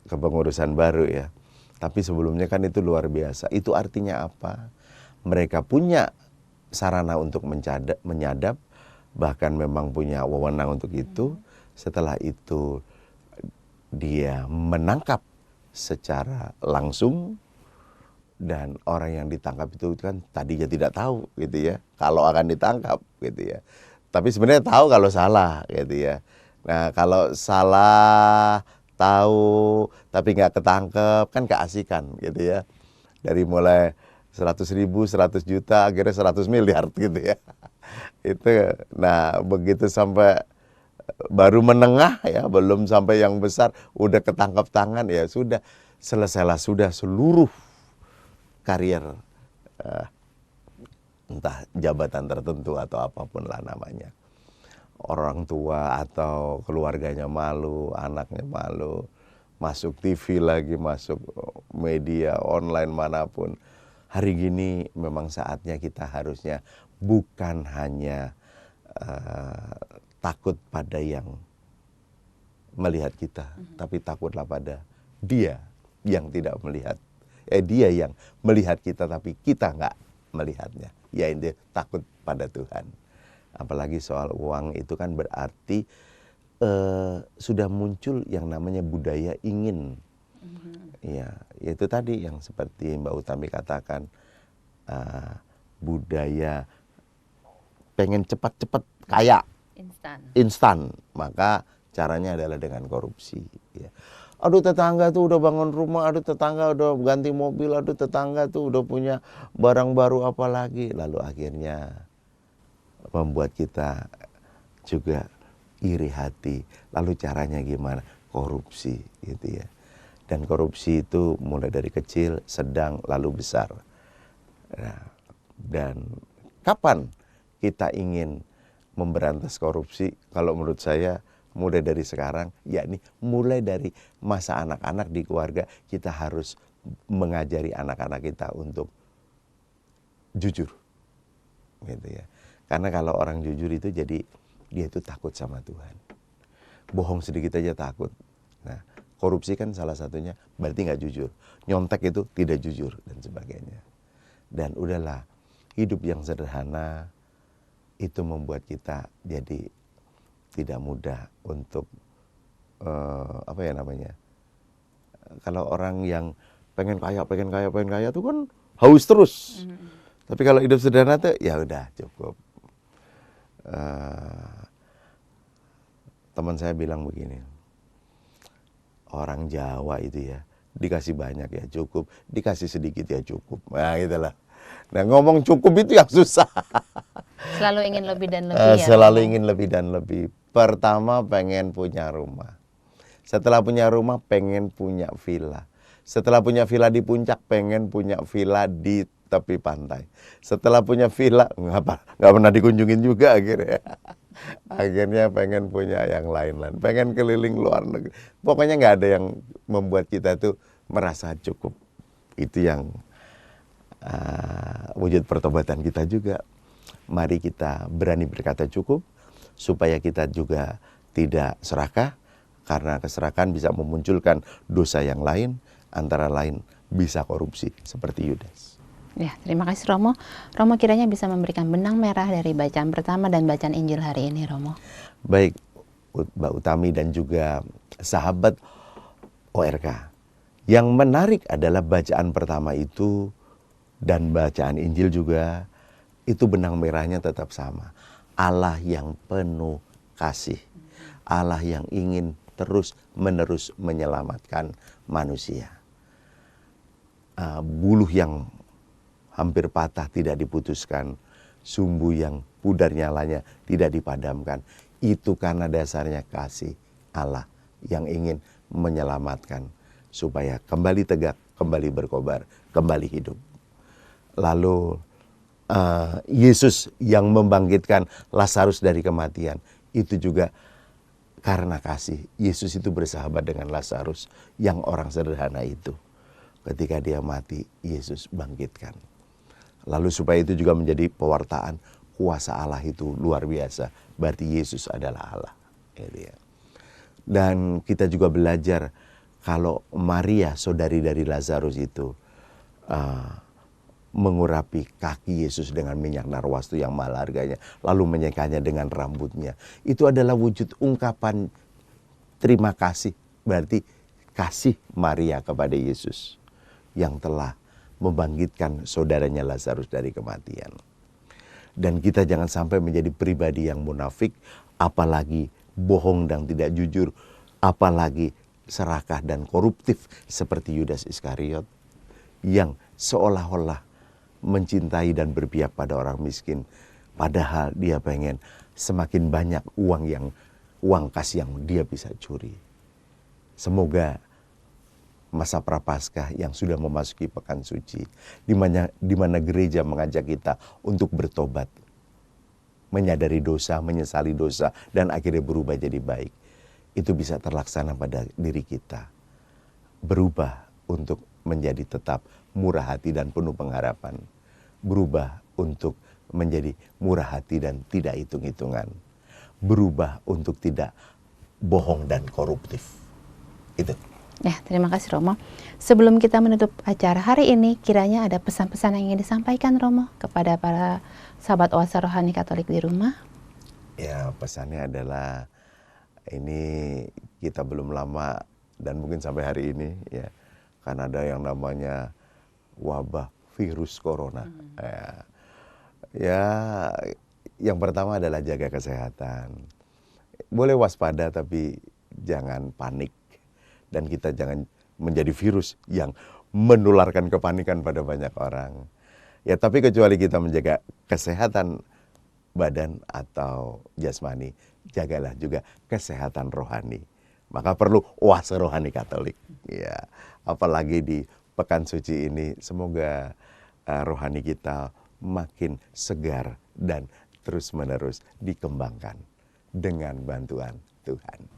kepengurusan baru ya. Tapi sebelumnya kan itu luar biasa. Itu artinya apa? Mereka punya sarana untuk menyadap, bahkan memang punya wewenang untuk itu. Setelah itu dia menangkap secara langsung, dan orang yang ditangkap itu kan tadinya tidak tahu gitu ya, kalau akan ditangkap gitu ya. Tapi sebenarnya tahu kalau salah gitu ya. Nah, kalau salah, tahu, tapi nggak ketangkep, kan keasikan gitu ya. Dari mulai 100.000, 100 juta, akhirnya 100 miliar gitu ya. Itu, nah begitu sampai baru menengah ya, belum sampai yang besar, udah ketangkep tangan ya sudah, selesailah sudah seluruh karier, entah jabatan tertentu atau apapun lah namanya. Orang tua atau keluarganya malu, anaknya malu, masuk TV lagi, masuk media online manapun. Hari gini memang saatnya kita harusnya bukan hanya takut pada yang melihat kita, tapi takutlah pada Dia yang tidak melihat. Dia yang melihat kita tapi kita nggak melihatnya. Ya ini takut pada Tuhan. Apalagi soal uang itu kan berarti sudah muncul yang namanya budaya ingin. Ya, itu tadi yang seperti Mbak Utami katakan, budaya pengen cepat-cepat kaya, instan. Maka caranya adalah dengan korupsi. Ya. Aduh tetangga tuh udah bangun rumah, aduh tetangga udah ganti mobil, aduh tetangga tuh udah punya barang baru apa lagi. Lalu akhirnya membuat kita juga iri hati. Lalu caranya gimana? Korupsi gitu ya. Dan korupsi itu mulai dari kecil, sedang, lalu besar. Nah, dan kapan kita ingin memberantas korupsi? Kalau menurut saya mulai dari sekarang, yakni mulai dari masa anak-anak di keluarga, kita harus mengajari anak-anak kita untuk jujur. Gitu ya. Karena kalau orang jujur itu jadi dia itu takut sama Tuhan. Bohong sedikit aja takut. Nah, korupsi kan salah satunya berarti nggak jujur. Nyontek itu tidak jujur dan sebagainya. Dan udahlah, hidup yang sederhana itu membuat kita jadi tidak mudah untuk apa ya namanya? Kalau orang yang pengen kaya itu kan haus terus. Tapi kalau hidup sederhana tuh ya udah cukup. Teman saya bilang begini, orang Jawa itu ya dikasih banyak ya cukup, dikasih sedikit ya cukup. Nah itulah. Nah ngomong cukup itu yang susah. Selalu ingin lebih dan lebih ya. Selalu ingin lebih dan lebih. Pertama pengen punya rumah. Setelah punya rumah pengen punya villa. Setelah punya villa di puncak pengen punya villa di tepi pantai. Setelah punya villa nggak pernah dikunjungin juga akhirnya. Akhirnya pengen punya yang lain-lain, pengen keliling luar negeri. Pokoknya nggak ada yang membuat kita tuh merasa cukup. Itu yang wujud pertobatan kita juga. Mari kita berani berkata cukup, supaya kita juga tidak serakah, karena keserakahan bisa memunculkan dosa yang lain, antara lain bisa korupsi seperti Yudas. Ya, terima kasih Romo. Romo kiranya bisa memberikan benang merah dari bacaan pertama dan bacaan Injil hari ini, Romo. Baik, Mbak Utami dan juga sahabat ORK. Yang menarik adalah bacaan pertama itu dan bacaan Injil juga, itu benang merahnya tetap sama. Allah yang penuh kasih. Allah yang ingin terus-menerus menyelamatkan manusia. Buluh yang hampir patah tidak diputuskan, sumbu yang pudar nyalanya tidak dipadamkan. Itu karena dasarnya kasih Allah yang ingin menyelamatkan supaya kembali tegak, kembali berkobar, kembali hidup. Lalu Yesus yang membangkitkan Lazarus dari kematian, itu juga karena kasih. Yesus itu bersahabat dengan Lazarus yang orang sederhana itu. Ketika dia mati, Yesus bangkitkan. Lalu supaya itu juga menjadi pewartaan, kuasa Allah itu luar biasa. Berarti Yesus adalah Allah. Dan kita juga belajar kalau Maria, saudari dari Lazarus itu, mengurapi kaki Yesus dengan minyak narwastu yang mahal harganya, lalu menyekanya dengan rambutnya. Itu adalah wujud ungkapan terima kasih. Berarti kasih Maria kepada Yesus yang telah membangkitkan saudaranya Lazarus dari kematian. Dan kita jangan sampai menjadi pribadi yang munafik, apalagi bohong dan tidak jujur, apalagi serakah dan koruptif seperti Yudas Iskariot yang seolah-olah mencintai dan berpihak pada orang miskin, padahal dia pengen semakin banyak uang kas yang dia bisa curi. Semoga masa Prapaskah yang sudah memasuki pekan suci, di mana gereja mengajak kita untuk bertobat, menyadari dosa, menyesali dosa, dan akhirnya berubah jadi baik. Itu bisa terlaksana pada diri kita. Berubah untuk menjadi tetap murah hati dan penuh pengharapan. Berubah untuk menjadi murah hati dan tidak hitung-hitungan. Berubah untuk tidak bohong dan koruptif. Itu. Ya, terima kasih Romo. Sebelum kita menutup acara hari ini, kiranya ada pesan-pesan yang ingin disampaikan Romo kepada para sahabat Oase Rohani Katolik di rumah. Ya, pesannya adalah ini kita belum lama dan mungkin sampai hari ini ya, kan ada yang namanya wabah virus corona. Ya, yang pertama adalah jaga kesehatan. Boleh waspada tapi jangan panik. Dan kita jangan menjadi virus yang menularkan kepanikan pada banyak orang. Ya, tapi kecuali kita menjaga kesehatan badan atau jasmani, jagalah juga kesehatan rohani. Maka perlu Oase Rohani Katolik. Ya, apalagi di pekan suci ini, semoga rohani kita makin segar dan terus-menerus dikembangkan dengan bantuan Tuhan.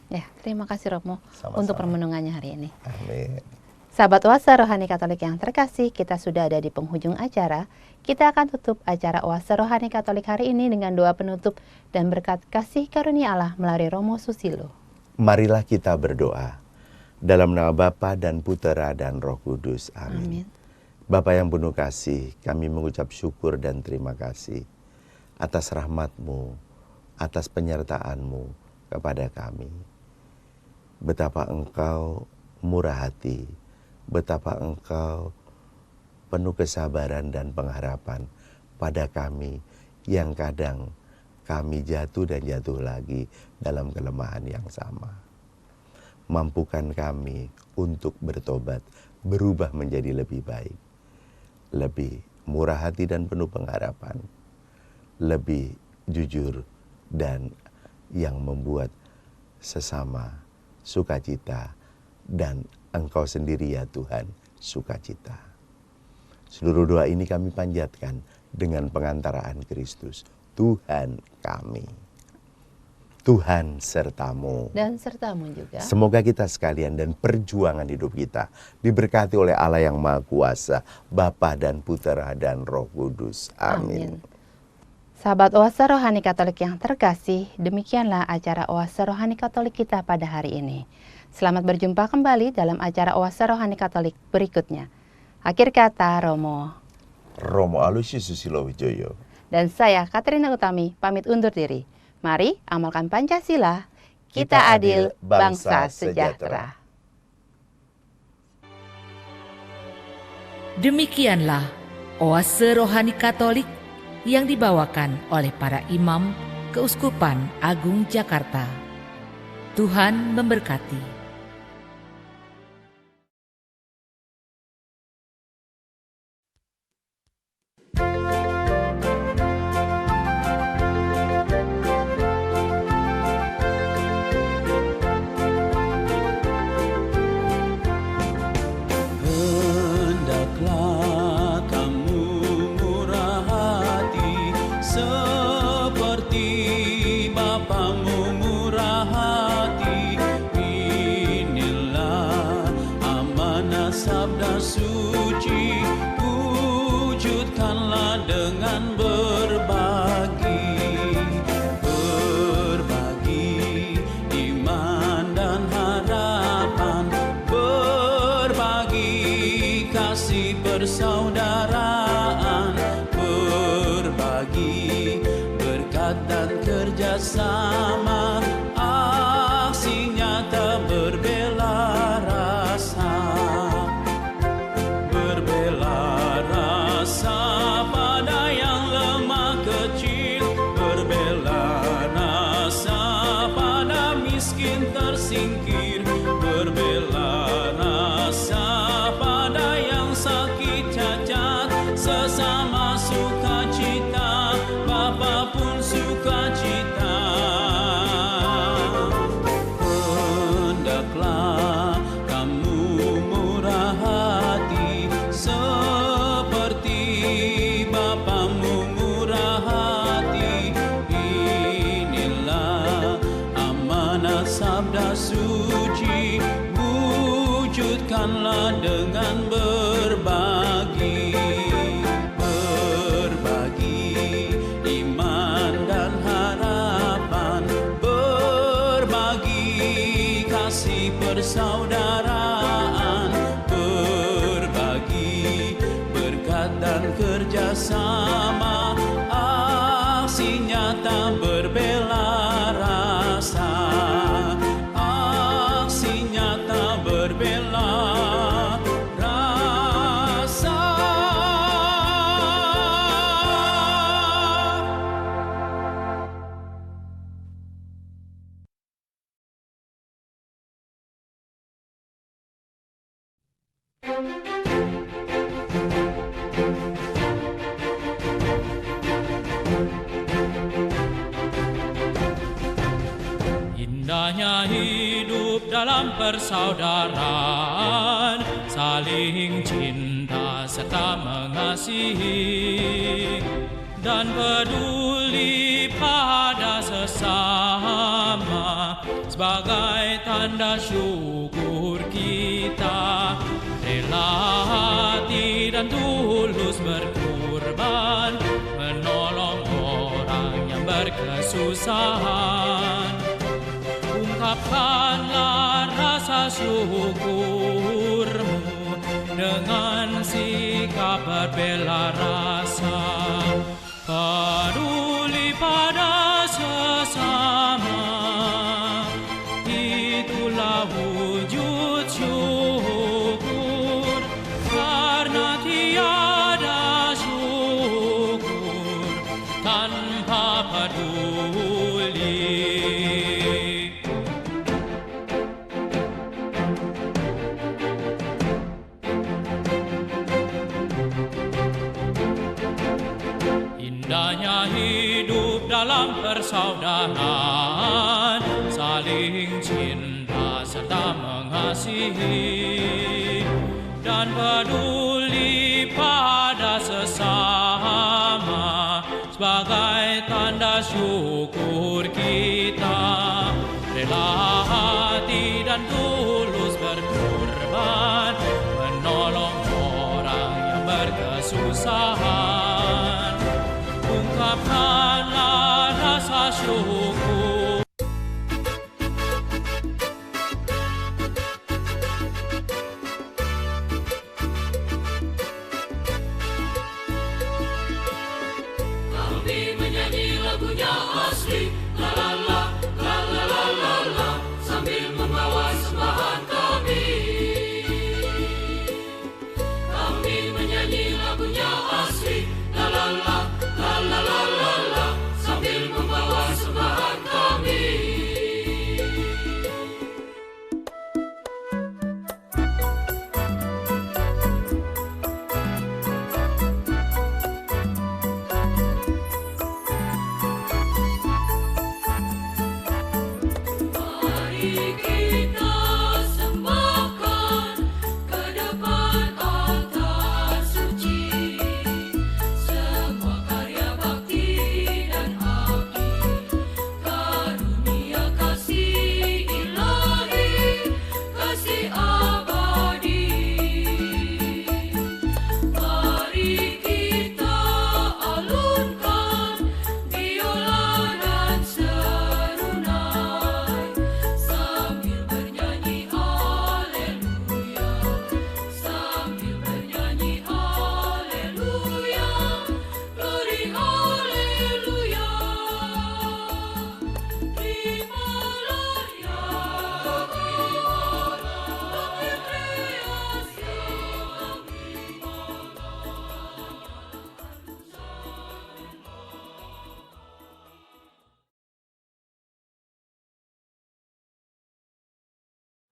Ya, terima kasih Romo Sama-sama. untuk permenungannya hari ini. Amin. Sahabat Oase Rohani Katolik yang terkasih, kita sudah ada di penghujung acara. Kita akan tutup acara Oase Rohani Katolik hari ini dengan doa penutup dan berkat kasih karunia Allah melalui Romo Susilo. Marilah kita berdoa. Dalam nama Bapa dan Putera dan Roh Kudus. Amin. Amin. Bapa yang penuh kasih, kami mengucap syukur dan terima kasih atas rahmat-Mu, atas penyertaan-Mu kepada kami. Betapa Engkau murah hati, betapa Engkau penuh kesabaran dan pengharapan pada kami yang kadang kami jatuh dan jatuh lagi dalam kelemahan yang sama. Mampukan kami untuk bertobat, berubah menjadi lebih baik, lebih murah hati dan penuh pengharapan, lebih jujur dan yang membuat sesama sukacita, dan Engkau sendiri ya Tuhan sukacita. Seluruh doa ini kami panjatkan dengan pengantaraan Kristus, Tuhan kami. Tuhan sertamu. Dan sertamu juga. Semoga kita sekalian dan perjuangan hidup kita diberkati oleh Allah yang Maha Kuasa, Bapa dan Putera dan Roh Kudus. Amin. Sahabat Oase Rohani Katolik yang terkasih, demikianlah acara Oase Rohani Katolik kita pada hari ini. Selamat berjumpa kembali dalam acara Oase Rohani Katolik berikutnya. Akhir kata Romo Aloysius Susilo Wijoyo. dan saya Katrina Utami pamit undur diri. Mari amalkan Pancasila, kita adil, bangsa sejahtera. Demikianlah Oase Rohani Katolik yang dibawakan oleh para imam Keuskupan Agung Jakarta. Tuhan memberkati. Hendaklah kamu murah hati seperti Bapamu murah hati. Inilah amanah sabda suci, wujudkanlah dengan berbagi iman dan harapan, berbagi kasih persaudaraan, berbagi berkat dan kerjasama, aksi nyata berbela rasa pada yang lemah kecil, berbela rasa suci, wujudkanlah dengan berbagi. Berbagi iman dan harapan, berbagi kasih persaudaraan, berbagi berkat dan kerjasama, aksi nyata berbela rasa, aksi nyata berbela rasa. Indahnya hidup dalam persaudaraan, saling cinta serta mengasihi, dan peduli pada sesama sebagai tanda syukur kita. Rela hati dan tulus berkorban, menolong orang yang berkesusahan. Ungkapkanlah rasa syukurmu dengan sikap berbela rasa, peduli pada sesama, itulah wujud syukur, karena tiada syukur tanpa peduli. Indahnya hidup dalam persaudaraan, saling cinta serta mengasihi, dan peduli pada sesama sebagai tanda syukur kita. Rela hati dan tulus berkorban, menolong orang yang berkesusahan. Ungkapkanlah rasa syukur. Kami menyanyi lagunya asli.